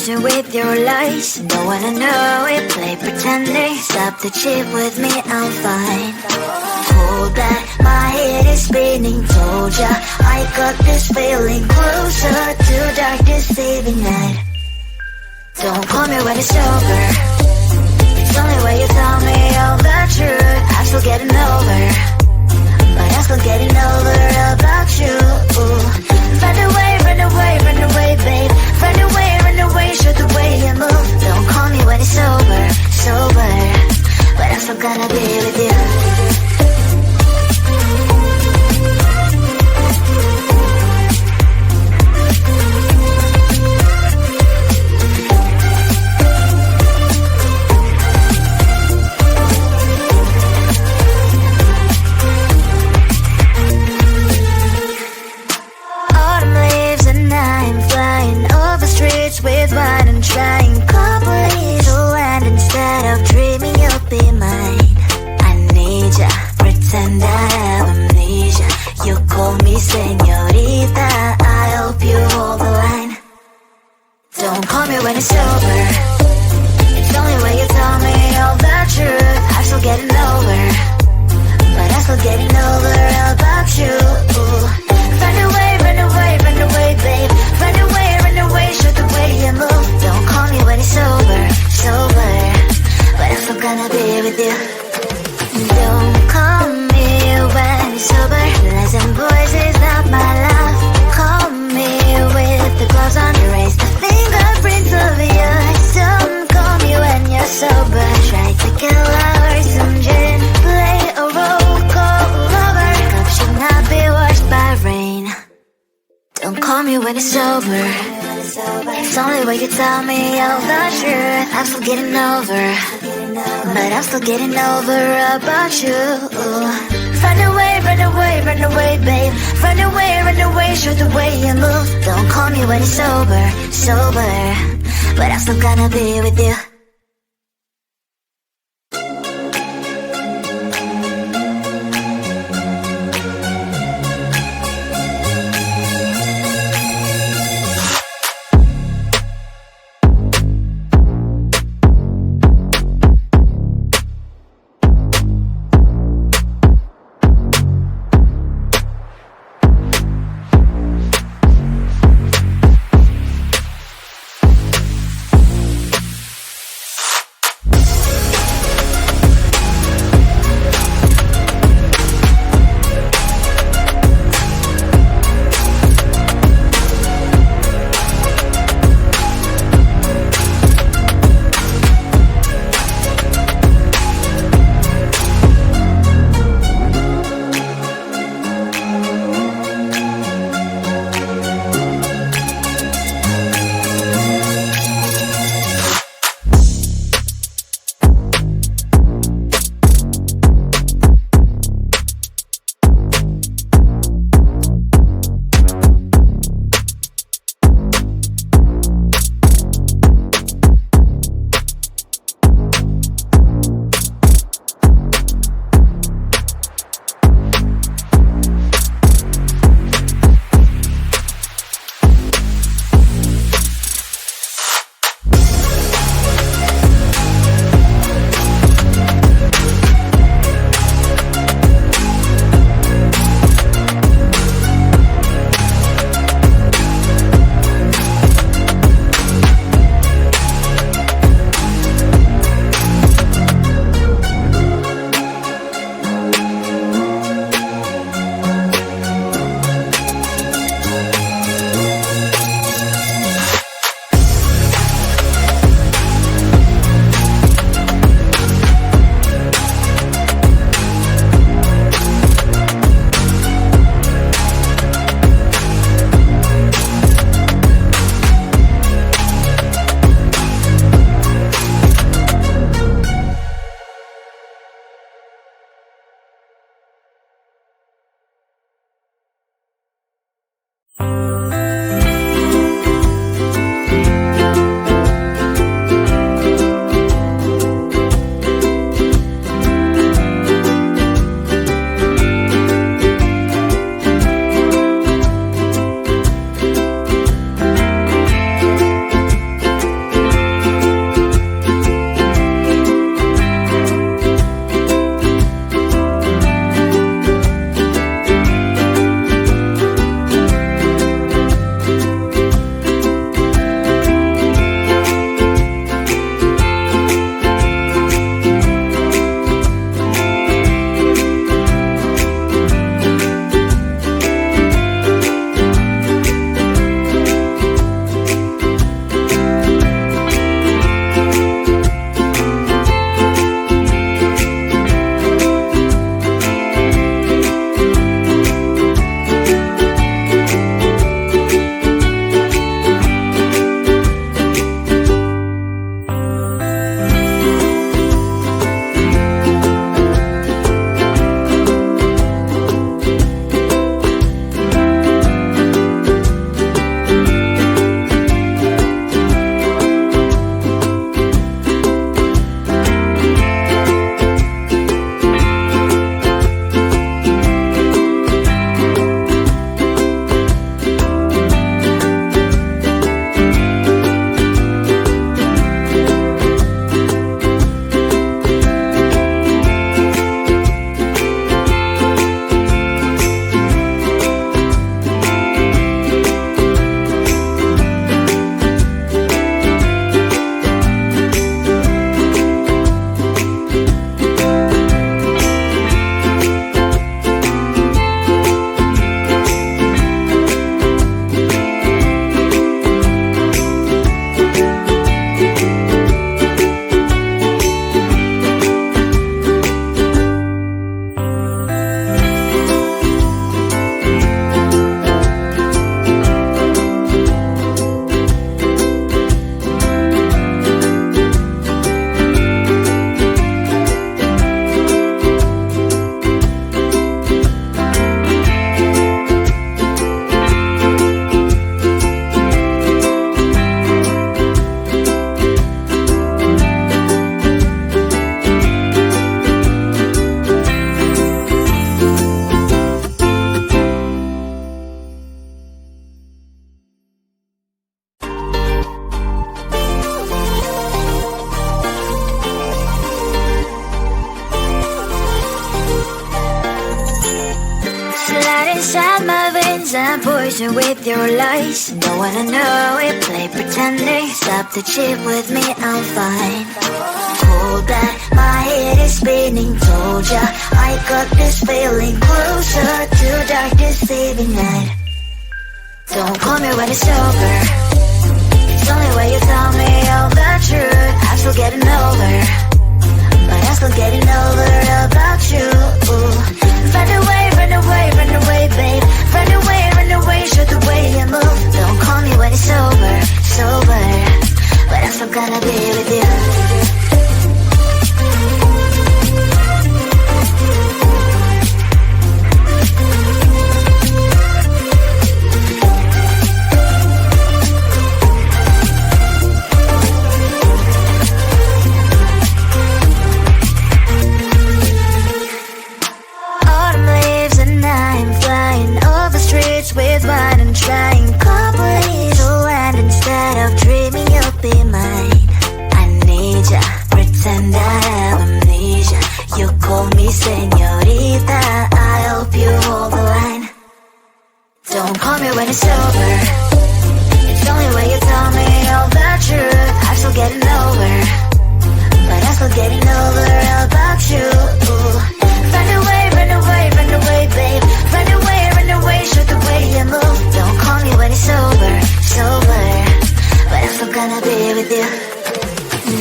confusion with your lies. Don't wanna know it, play pretending. Stop the chip with me, I'm fine. Hold that, my head is spinning. Told ya, I got this feeling. Closer to dark deceiving night. Don't call me when it's over. It's only when you tell me all the truth. I'm still getting over, but I'm still getting over about you. Run away, run away, run away, babe. Run away, show the way you move. Don't call me when it's over, sober, but I'm still gonna be with you. With wine and trying companies to land instead of dreaming you'll be mine. I need ya, pretend I have amnesia. You call me señorita, I hope you hold the line. Don't call me when it's over. It's only when you tell me all the truth. I'm still getting over, but I'm still getting over about you. Run away, run away, run away, babe. Run away, show the way you move. Don't call me when it's over, sober, but I'm still gonna be with you. Don't call me when it's over. Lies and boys is not my love. Call me with the gloves on. Erase the fingerprints of yours. Don't call me when you're sober. Try to kill hours, some gin. Play a role, call lover. Cup should not be washed by rain. Don't call me when it's over. It's only when you tell me all the truth. I'm still getting over, but I'm still getting over about you. Run away, run away, run away, babe. Run away, show the way you move. Don't call me when it's over, sober, but I'm still gonna be with you. my poison with your lies. Don't wanna know it, play pretending. Stop the cheat with me, I'm fine. Hold back, my head is spinning. Told ya, I got this feeling. Closer to dark deceiving night. Don't call me when it's over. It's only when you tell me all the truth. I'm still getting over, but I'm still getting over about you. Run away, run away, run away, babe. Run away, show the way you move. Don't call me when it's over, sober, but I'm still gonna be with you. With wine and trying copies. Oh, and instead of dreaming you'll be mine, I need ya, pretend I have amnesia. You call me señorita, I hope you hold the line. Don't call me when it's over. It's only when you tell me all the truth. I'm still getting over, but I'm still getting over about you. Run away, run away, run away, babe. Run away, show the way you move. Don't call me when it's over, sober, but I'm still gonna be with you.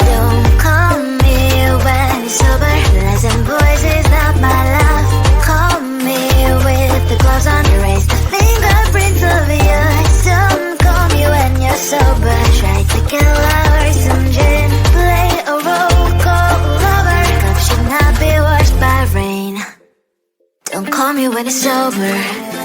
Don't call me when it's over. Lies and boys is not my love. Call me with the gloves on. Erase the fingerprints of yours. Don't call me when you're sober. Try to get lover, some gin, play a role, call lover. Cup should not be washed by rain. Don't call me when it's over.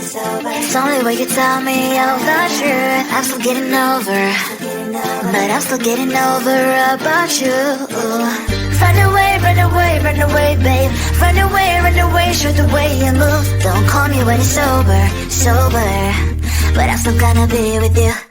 It's only when you tell me all the truth. I'm still getting over, but I'm still getting over about you. Run away, run away, run away, babe. Run away, show the way you move. Don't call me when it's over, sober, but I'm still gonna be with you.